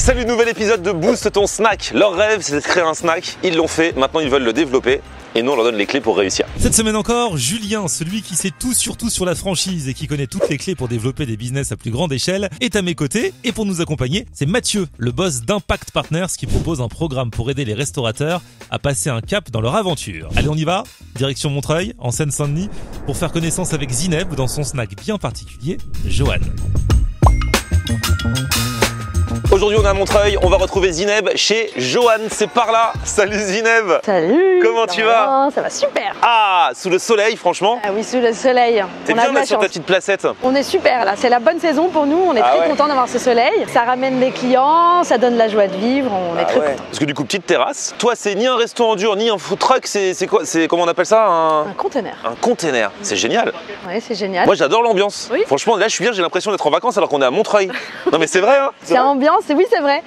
Salut, nouvel épisode de Boost ton snack. Leur rêve, c'est de créer un snack. Ils l'ont fait, maintenant ils veulent le développer. Et nous, on leur donne les clés pour réussir. Cette semaine encore, Julien, celui qui sait tout surtout sur la franchise et qui connaît toutes les clés pour développer des business à plus grande échelle, est à mes côtés. Et pour nous accompagner, c'est Mathieu, le boss d'Impact Partners, qui propose un programme pour aider les restaurateurs à passer un cap dans leur aventure. Allez, on y va. Direction Montreuil, en Seine-Saint-Denis, pour faire connaissance avec Zineb dans son snack bien particulier, Johan. Aujourd'hui, on est à Montreuil, on va retrouver Zineb chez Johan, c'est par là. Salut Zineb. Salut. Comment tu vas? Ça va super. Ah, sous le soleil, franchement. Ah oui, sous le soleil. T'es bien là sur ta petite placette. On est super là, c'est la bonne saison pour nous, on est très contents d'avoir ce soleil. Ça ramène les clients, ça donne la joie de vivre, on est très contents. Parce que du coup, petite terrasse. Toi, c'est ni un restaurant dur, ni un food truck, c'est quoi? C'est comment on appelle ça? Un conteneur. Un container. C'est génial. Ouais, c'est génial. Moi, j'adore l'ambiance. Oui. Franchement, là, je suis bien, j'ai l'impression d'être en vacances alors qu'on est à Montreuil. Non mais c'est vrai, hein. C'est ambiance, oui c'est vrai.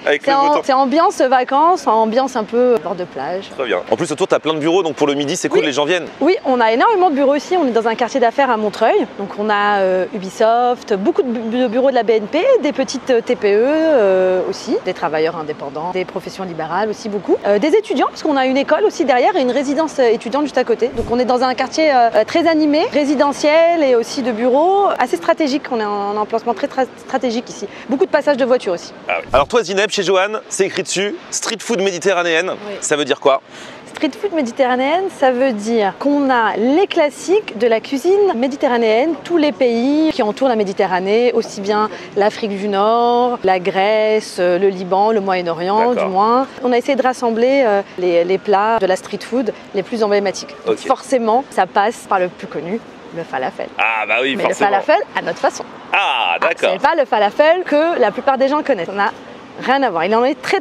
C'est ambiance vacances, ambiance un peu bord de plage. Très bien. En plus autour t'as plein de bureaux, donc pour le midi c'est cool, les gens viennent. Oui, on a énormément de bureaux ici, on est dans un quartier d'affaires à Montreuil. Donc on a Ubisoft, beaucoup de bureaux de la BNP, des petites TPE aussi, des travailleurs indépendants, des professions libérales aussi beaucoup, des étudiants parce qu'on a une école aussi derrière et une résidence étudiante juste à côté. Donc on est dans un quartier très animé, résidentiel et aussi de bureaux, assez stratégique. On est en emplacement très stratégique ici. Beaucoup de passages de voitures aussi. Ah oui. Alors toi Zineb, chez Johan, c'est écrit dessus, street food méditerranéenne, ça veut dire quoi? Street food méditerranéenne, ça veut dire qu'on a les classiques de la cuisine méditerranéenne, tous les pays qui entourent la Méditerranée, aussi bien l'Afrique du Nord, la Grèce, le Liban, le Moyen-Orient du moins. On a essayé de rassembler les plats de la street food les plus emblématiques. Donc forcément, ça passe par le plus connu, le falafel. Ah bah oui, mais forcément. le falafel à notre façon. Ah d'accord. C'est pas le falafel que la plupart des gens connaissent. On a rien à voir. Il en est très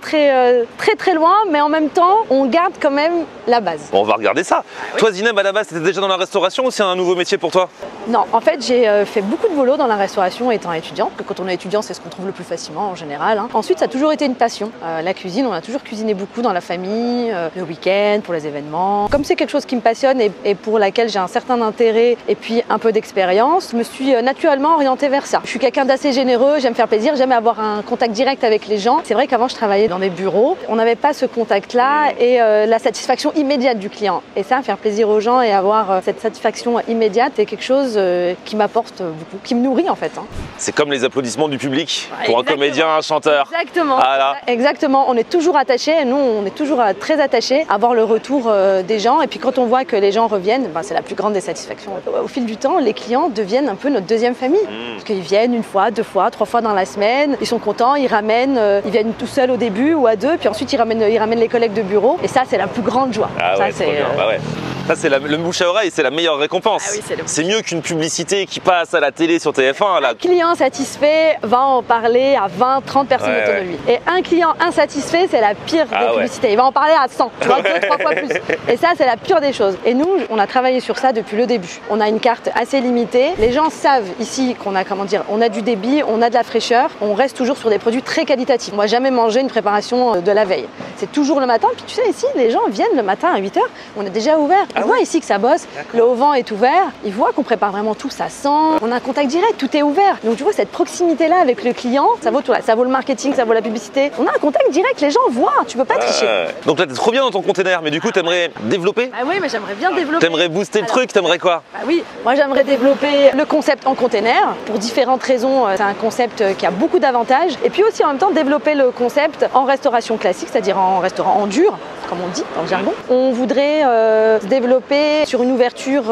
loin, mais en même temps, on garde quand même la base. Bon, on va regarder ça. Oui. Toi Zineb, à la base, t'étais déjà dans la restauration ou c'est un nouveau métier pour toi? Non, en fait, j'ai fait beaucoup de boulot dans la restauration étant étudiante. Que quand on est étudiant, c'est ce qu'on trouve le plus facilement en général. Ensuite, ça a toujours été une passion. La cuisine, on a toujours cuisiné beaucoup dans la famille, le week-end, pour les événements. Comme c'est quelque chose qui me passionne et pour laquelle j'ai un certain intérêt et puis un peu d'expérience, je me suis naturellement orientée vers ça. Je suis quelqu'un d'assez généreux, j'aime faire plaisir, j'aime avoir un contact direct avec les gens. C'est vrai qu'avant, je travaillais dans des bureaux. On n'avait pas ce contact-là et la satisfaction immédiate du client. Et ça, faire plaisir aux gens et avoir cette satisfaction immédiate, c'est quelque chose qui m'apporte beaucoup, qui me nourrit en fait. C'est comme les applaudissements du public pour un comédien, un chanteur. Exactement. Voilà. Exactement. On est toujours attachés. Nous, on est toujours très attachés à voir le retour des gens. Et puis quand on voit que les gens reviennent, c'est la plus grande des satisfactions. Au fil du temps, les clients deviennent un peu notre deuxième famille. Parce qu'ils viennent une fois, deux fois, trois fois dans la semaine. Ils sont contents, ils ramènent. Ils viennent tout seuls au début ou à deux, puis ensuite ils ramènent les collègues de bureau. Et ça, c'est la plus grande joie. Ah ça, ouais, c'est bah ouais. Ça, c'est le bouche à oreille, c'est la meilleure récompense. Ah oui, c'est mieux qu'une publicité qui passe à la télé sur TF1. Là. Un client satisfait va en parler à 20, 30 personnes autour de lui. Et un client insatisfait, c'est la pire des publicités. Il va en parler à 100, tu vois, 2, 3 fois plus. Et ça, c'est la pire des choses. Et nous, on a travaillé sur ça depuis le début. On a une carte assez limitée. Les gens savent ici qu'on a, on a du débit, on a de la fraîcheur. On reste toujours sur des produits très qualitatifs. On ne va jamais manger une préparation de la veille. C'est toujours le matin. Puis tu sais, ici, les gens viennent le matin à 8h. On est déjà ouvert. Ils voient ici que ça bosse. Le haut-vent est ouvert. Ils voient qu'on prépare vraiment tout. Ça sent. On a un contact direct. Tout est ouvert. Donc tu vois, cette proximité-là avec le client, ça vaut tout là. Ça vaut le marketing, ça vaut la publicité. On a un contact direct. Les gens voient. Tu peux pas tricher. Donc là, t'es trop bien dans ton container. Mais du coup, t'aimerais développer? Ah oui, mais j'aimerais bien développer. T'aimerais booster le truc? T'aimerais quoi? Ah oui, moi j'aimerais développer le concept en container. Pour différentes raisons, c'est un concept qui a beaucoup d'avantages. Et puis aussi en même temps développer le concept en restauration classique, c'est-à-dire en restaurant en dur, comme on dit dans le jargon. On voudrait se développer sur une ouverture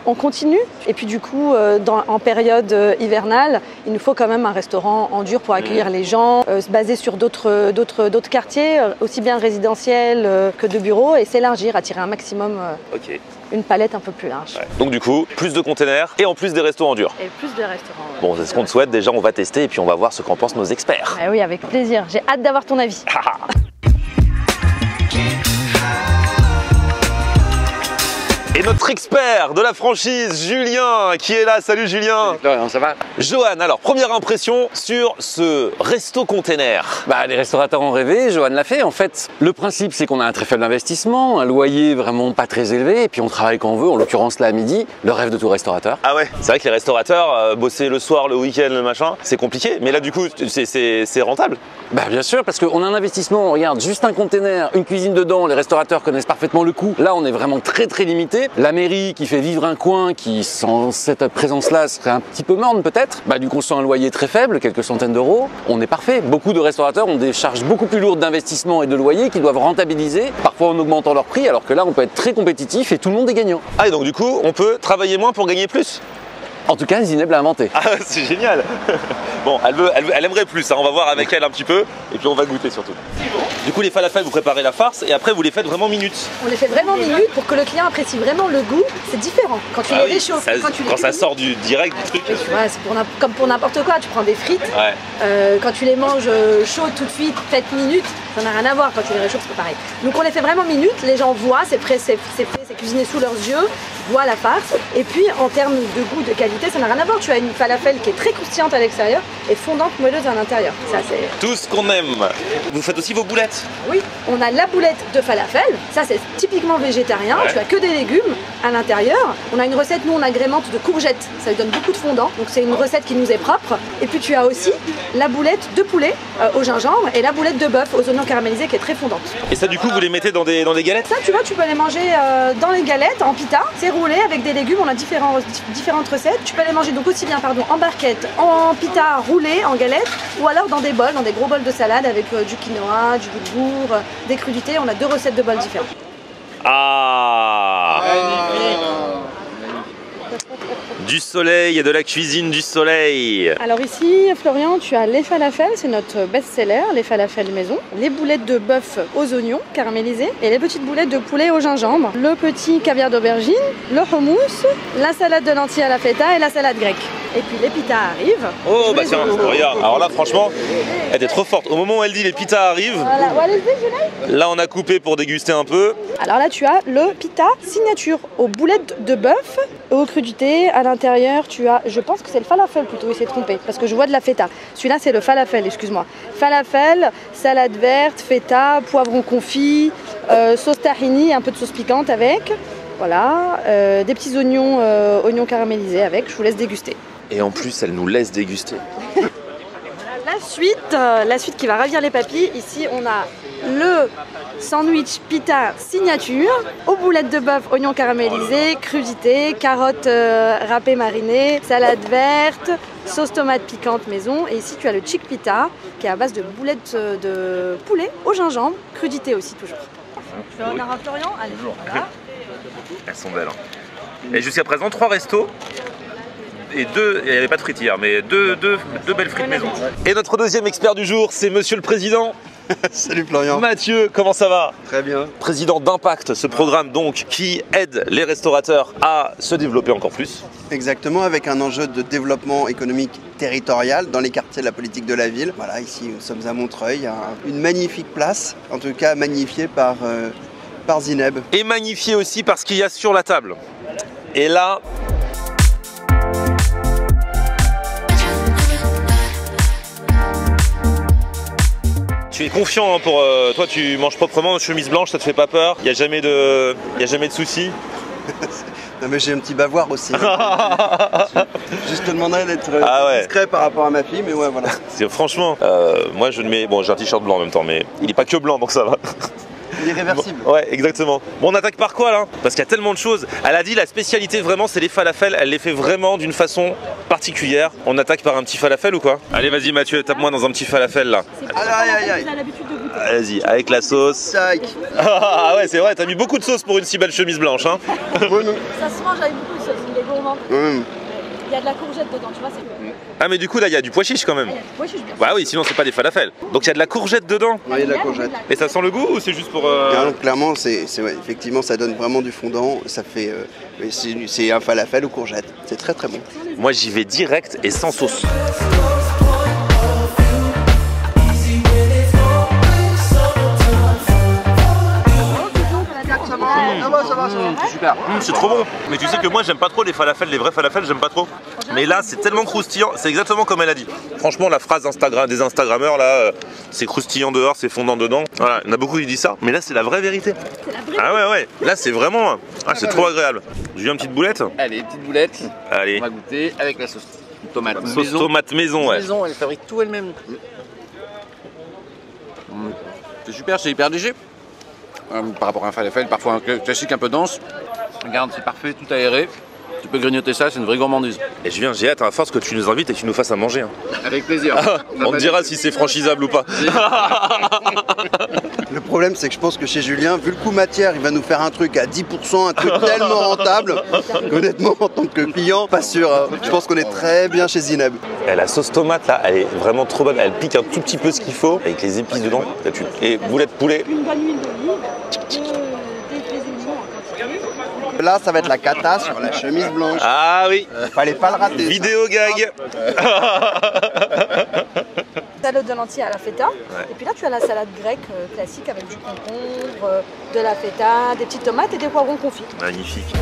en continu. Et puis du coup, en période hivernale, il nous faut quand même un restaurant en dur pour accueillir les gens, se baser sur d'autres quartiers, aussi bien résidentiels que de bureaux, et s'élargir, attirer un maximum une palette un peu plus large. Ouais. Donc du coup, plus de containers et en plus des restos en dur. Et plus de restaurants. Bon, c'est ce qu'on te souhaite. Déjà, on va tester et puis on va voir ce qu'en pensent nos experts. Ah oui, avec plaisir. J'ai hâte d'avoir ton avis. Et notre expert de la franchise, Julien, qui est là. Salut Julien. Salut Florian, ça va? Johan, alors première impression sur ce resto container. Bah, les restaurateurs ont rêvé, Johan l'a fait. En fait, le principe, c'est qu'on a un très faible investissement, un loyer vraiment pas très élevé, et puis on travaille quand on veut, en l'occurrence là à midi, le rêve de tout restaurateur. Ah ouais, c'est vrai que les restaurateurs, bosser le soir, le week-end, le machin, c'est compliqué. Mais là du coup, c'est rentable. Bah bien sûr, parce qu'on a un investissement, regarde, juste un container, une cuisine dedans, les restaurateurs connaissent parfaitement le coût. Là, on est vraiment très limité. La mairie qui fait vivre un coin qui, sans cette présence-là, serait un petit peu morne peut-être. Bah du coup, sans un loyer très faible, quelques centaines d'euros, on est parfait. Beaucoup de restaurateurs ont des charges beaucoup plus lourdes d'investissement et de loyer qu'ils doivent rentabiliser, parfois en augmentant leur prix, alors que là, on peut être très compétitif et tout le monde est gagnant. Ah et donc du coup, on peut travailler moins pour gagner plus. En tout cas, Zineb l'a inventé. Ah, c'est génial. Bon, elle aimerait plus, hein. On va voir avec elle un petit peu et puis on va goûter surtout. Du coup, les falafels, vous préparez la farce et après vous les faites vraiment minutes. On les fait vraiment minutes pour que le client apprécie vraiment le goût. C'est différent. Quand tu les réchauffes, quand ça sort du direct du truc. Tu vois, c'est comme pour n'importe quoi. Tu prends des frites, quand tu les manges chaudes tout de suite, 7 minutes, ça n'a rien à voir. Quand tu les réchauffes, c'est pareil. Donc on les fait vraiment minutes. Les gens voient, c'est prêt, c'est fait, c'est cuisiné sous leurs yeux, voient la farce. Et puis en termes de goût, de qualité, ça n'a rien à voir. Tu as une falafel qui est très croustillante à l'extérieur et fondante moelleuse à l'intérieur. Ça, c'est tout ce qu'on aime. Vous faites aussi vos boulettes? Oui, on a la boulette de falafel. Ça, c'est typiquement végétarien. Tu as que des légumes à l'intérieur. On a une recette, nous, on agrémente de courgettes. Ça lui donne beaucoup de fondant. Donc c'est une recette qui nous est propre. Et puis tu as aussi la boulette de poulet au gingembre et la boulette de bœuf aux oignons caramélisés qui est très fondante. Et ça, du coup, vous les mettez dans des galettes? Ça, tu vois, tu peux les manger dans les galettes, en pita. C'est roulé avec des légumes. On a différentes recettes. Tu peux les manger donc aussi bien en barquette, en pita roulé, en galette, ou alors dans des bols, dans des gros bols de salade avec du quinoa, du boulgour, des crudités. On a 2 recettes de bols différentes. Ah, du soleil et de la cuisine du soleil. Alors ici, Florian, tu as les falafels, c'est notre best-seller, les falafels maison, les boulettes de bœuf aux oignons caramélisés et les petites boulettes de poulet au gingembre, le petit caviar d'aubergine, le hummus, la salade de lentilles à la feta et la salade grecque. Et puis les pitas arrivent. Oh bah tiens, regarde. Alors là franchement, elle est trop forte. Au moment où elle dit les pitas arrivent, voilà. Là on a coupé pour déguster un peu. Alors là tu as le pita signature aux boulettes de bœuf, aux crudités. À l'intérieur tu as, je pense que c'est le falafel plutôt, il s'est trompé parce que je vois de la feta. Celui-là c'est le falafel, excuse-moi. Falafel, salade verte, feta, poivron confit, sauce tahini, un peu de sauce piquante avec. Voilà, des petits oignons, oignons caramélisés avec, je vous laisse déguster. Et en plus, elle nous laisse déguster. La suite qui va ravir les papilles, ici on a le sandwich pita signature, aux boulettes de bœuf, oignons caramélisés, crudités, carottes râpées marinées, salade verte, sauce tomate piquante maison. Et ici tu as le chick pita qui est à base de boulettes de poulet au gingembre, crudité aussi toujours. Tu veux honneur à Florian? Allez, voilà. Elles sont belles. Hein. Et jusqu'à présent, 3 restos. Et il n'y avait pas de frites hier, mais deux belles frites maison. Et notre deuxième expert du jour, c'est Monsieur le Président. Salut Florian. Mathieu, comment ça va? Très bien. Président d'Impact, ce programme donc qui aide les restaurateurs à se développer encore plus. Exactement, avec un enjeu de développement économique territorial dans les quartiers de la politique de la ville. Voilà, ici nous sommes à Montreuil, il y a une magnifique place, en tout cas magnifiée par Zineb. Et magnifiée aussi par ce qu'il y a sur la table. Et là... Tu es confiant hein, pour toi, tu manges proprement, chemise blanche, ça te fait pas peur? Il n'y a jamais de soucis? Non mais j'ai un petit bavoir aussi. Juste te demanderais d'être discret par rapport à ma fille, mais ouais voilà. Franchement, moi je le mets, bon j'ai un t-shirt blanc en même temps, mais il n'est pas que blanc donc ça va. Irréversible. Ouais, exactement. Bon, on attaque par quoi là? Parce qu'il y a tellement de choses. Elle a dit la spécialité vraiment c'est les falafels. Elle les fait vraiment d'une façon particulière. On attaque par un petit falafel ou quoi? Allez, vas-y Mathieu, tape-moi dans un petit falafel là. Aïe. Vas-y, avec la sauce. Ah ouais, c'est vrai, t'as mis beaucoup de sauce pour une si belle chemise blanche. Hein. Ça se mange avec beaucoup de sauce, il est gourmand. Il y a de la courgette dedans, tu vois, c'est cool. Ah mais du coup là il y a du pois chiche quand même. Il y a du pois chiche, bien sûr. Bah oui, sinon c'est pas des falafels. Donc il y a de la courgette dedans. Oui, il y a de la courgette. Et ça sent le goût ou c'est juste pour... Clairement, effectivement ça donne vraiment du fondant. Ça fait, c'est un falafel aux courgettes. C'est très très bon. Moi j'y vais direct et sans sauce. C'est super. C'est trop bon. Mais tu sais que moi j'aime pas trop les falafels, les vrais falafels, j'aime pas trop. Mais là c'est tellement croustillant, c'est exactement comme elle a dit. Franchement la phrase des Instagrammeurs là, c'est croustillant dehors, c'est fondant dedans. Voilà, il y en a beaucoup qui disent ça, mais là c'est la vraie vérité. Ah ouais, là c'est vraiment, c'est trop agréable. J'ai eu une petite boulette. Allez, petite boulette. Allez. On va goûter avec la sauce tomate. Sauce tomate maison, ouais. Maison, elle fabrique tout elle-même. C'est super, c'est hyper léger. Par rapport à un falafel, parfois un classique un peu dense. Regarde, c'est parfait, tout aéré. Tu peux grignoter ça, c'est une vraie gourmandise. Et Julien, j'ai hâte à force que tu nous invites et que tu nous fasses à manger. Hein. Avec plaisir. On te dira si c'est franchisable ou pas. Le problème, c'est que je pense que chez Julien, vu le coût matière, il va nous faire un truc à 10%, un truc tellement rentable qu'honnêtement, en tant que client, pas sûr. Hein. Je pense qu'on est très bien chez Zineb. Et la sauce tomate là, elle est vraiment trop bonne. Elle pique un tout petit peu ce qu'il faut avec les épices dedans. Et boulettes poulet. Une bonne huile d'olive, des oignons en quantité. Là, ça va être la cata sur la chemise blanche. Ah oui. Fallait pas le rater. Vidéo gag. Salade de lentilles à la feta. Et puis là, tu as la salade grecque classique avec du concombre, de la feta, des petites tomates et des poivrons confits. Magnifique.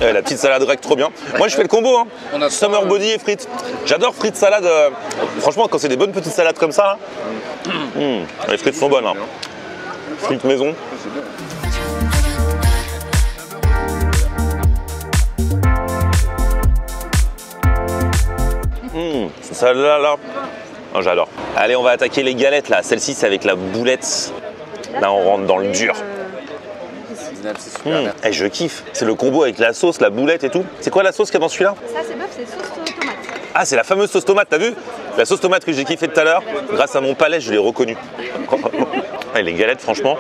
La petite salade grecque, trop bien. Moi, je fais le combo. Hein. On a Summer body et frites. J'adore frites salade. Franchement, quand c'est des bonnes petites salades comme ça, les frites sont bonnes. Hein. Frites maison. Cette salade là. Oh, j'adore. Allez, on va attaquer les galettes là. Celle-ci, c'est avec la boulette. Là, on rentre dans le dur. C'est super. Et je kiffe. C'est le combo avec la sauce, la boulette et tout. C'est quoi la sauce qu'il y a dans celui-là? Ça, c'est bœuf, c'est sauce tomate. Ah, c'est la fameuse sauce tomate, t'as vu? La sauce tomate que j'ai kiffé tout à l'heure, grâce à mon palais, je l'ai reconnue. Et les galettes, franchement,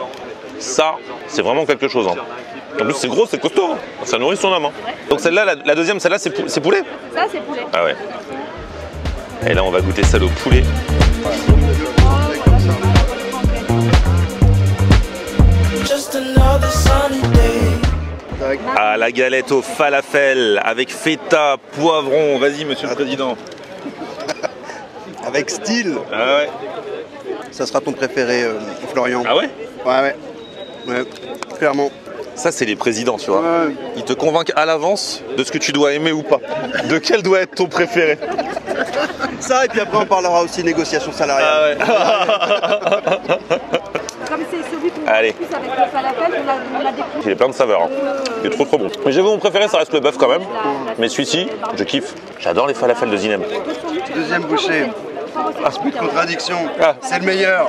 ça, c'est vraiment quelque chose. Hein. En plus, c'est gros, c'est costaud. Hein. Ça nourrit son âme. Hein. Donc celle-là, la deuxième, celle-là, c'est poulet? Ça, c'est poulet. Ah ouais. Et là, on va goûter celle au poulet. Ah, la galette au falafel avec feta, poivron. Vas-y, monsieur le président. Avec style. Ah ouais. Ça sera ton préféré, Florian. Ah ouais? Ouais, clairement. Ça, c'est les présidents, tu vois. Ouais. Ils te convainquent à l'avance de ce que tu dois aimer ou pas. De quel doit être ton préféré. Ça, et puis après, on parlera aussi négociation salariale. Ah ouais. Comme c'est celui qu'on Allez. plus avec le falafel, on l'a découvert. Il est plein de saveurs. Hein. Il est trop trop bon. Mais j'avoue, mon préféré, ça reste le bœuf quand même. Mais celui-ci, je kiffe. J'adore les falafels de Zineb. Deuxième bouchée. Contradiction. Ah. C'est le meilleur.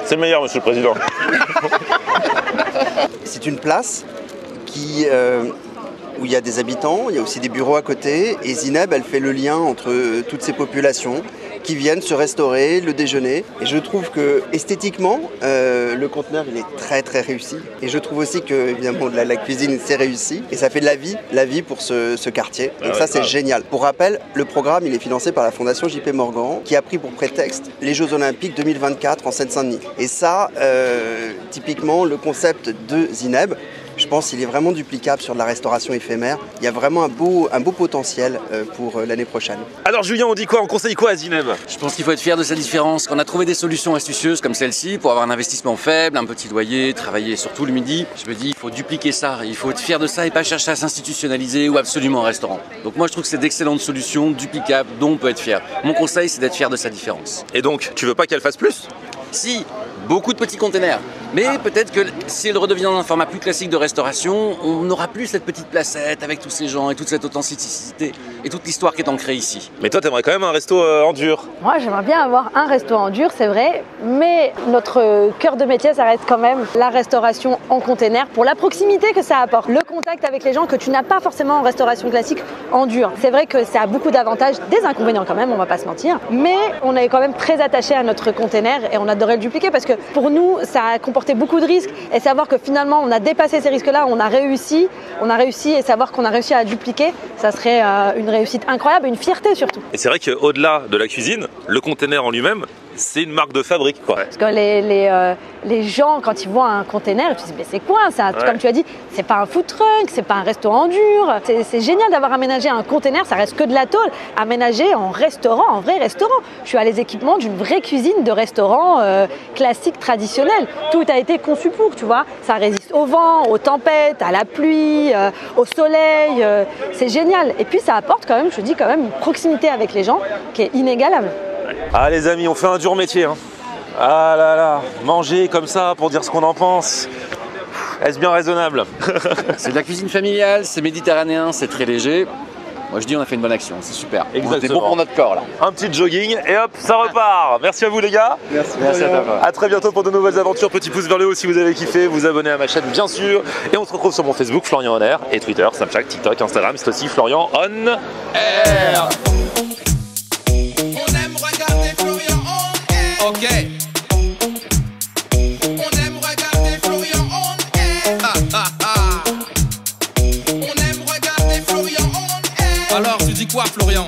C'est le meilleur, monsieur le président. C'est une place où il y a des habitants, il y a aussi des bureaux à côté. Et Zineb, elle fait le lien entre toutes ces populations qui viennent se restaurer, le déjeuner. Et je trouve que esthétiquement, le conteneur il est très très réussi. Et je trouve aussi que évidemment la cuisine c'est réussi. Et ça fait de la vie pour ce quartier. Donc ça c'est génial. Pour rappel, le programme il est financé par la Fondation JP Morgan qui a pris pour prétexte les Jeux Olympiques 2024 en Seine-Saint-Denis. Et ça, typiquement le concept de Zineb, je pense qu'il est vraiment duplicable sur de la restauration éphémère. Il y a vraiment un beau potentiel pour l'année prochaine. Alors Julien, on dit quoi? On conseille quoi à Zineb? Je pense qu'il faut être fier de sa différence. Qu'on a trouvé des solutions astucieuses comme celle-ci pour avoir un investissement faible, un petit loyer, travailler surtout le midi. Je me dis, il faut dupliquer ça. Il faut être fier de ça et pas chercher à s'institutionnaliser ou absolument un restaurant. Donc moi, je trouve que c'est d'excellentes solutions, duplicables, dont on peut être fier. Mon conseil, c'est d'être fier de sa différence. Et donc, tu veux pas qu'elle fasse plus? Si, beaucoup de petits containers. Mais peut-être que si elle redevient dans un format plus classique de restauration, on n'aura plus cette petite placette avec tous ces gens et toute cette authenticité et toute l'histoire qui est ancrée ici. Mais toi, t'aimerais quand même un resto en dur? Moi, j'aimerais bien avoir un resto en dur, c'est vrai, mais notre cœur de métier, ça reste quand même la restauration en container pour la proximité que ça apporte, le contact avec les gens que tu n'as pas forcément en restauration classique en dur. C'est vrai que ça a beaucoup d'avantages, des inconvénients quand même, on va pas se mentir, mais on est quand même très attaché à notre container et on adorait le dupliquer parce que pour nous, ça a comporté beaucoup de risques et savoir que finalement, on a dépassé ces risques-là, on a réussi et savoir qu'on a réussi à dupliquer, ça serait une réussite incroyable et une fierté surtout. Et c'est vrai qu'au-delà de la cuisine, le container en lui-même, c'est une marque de fabrique, quoi. Parce que les gens, quand ils voient un container, ils se disent mais c'est quoi ça? Ouais. Comme tu as dit, c'est pas un food truck, c'est pas un restaurant dur. C'est génial d'avoir aménagé un container, ça reste que de la tôle, aménagé en restaurant, en vrai restaurant. Je suis à les équipements d'une vraie cuisine de restaurant classique, traditionnel. Tout a été conçu pour, tu vois. Ça résiste au vent, aux tempêtes, à la pluie, au soleil. C'est génial. Et puis ça apporte quand même, je te dis, quand même une proximité avec les gens qui est inégalable. Ah les amis, on fait un dur métier. Hein. Ah là là, manger comme ça pour dire ce qu'on en pense. Est-ce bien raisonnable? C'est de la cuisine familiale, c'est méditerranéen, c'est très léger. Moi je dis on a fait une bonne action, c'est super. Exactement. C'est bon pour notre corps là. Un petit jogging et hop, ça repart. Merci à vous les gars. Merci à toi. À très bientôt pour de nouvelles aventures. Petit pouce vers le haut si vous avez kiffé, vous abonnez à ma chaîne bien sûr. Et on se retrouve sur mon Facebook Florian On Air et Twitter, Snapchat, TikTok, Instagram. C'est aussi Florian On Air. On aime regarder Florian On Air. Ok. On aime regarder Florian On Air. On aime regarder Florian On Air. Alors tu dis quoi Florian?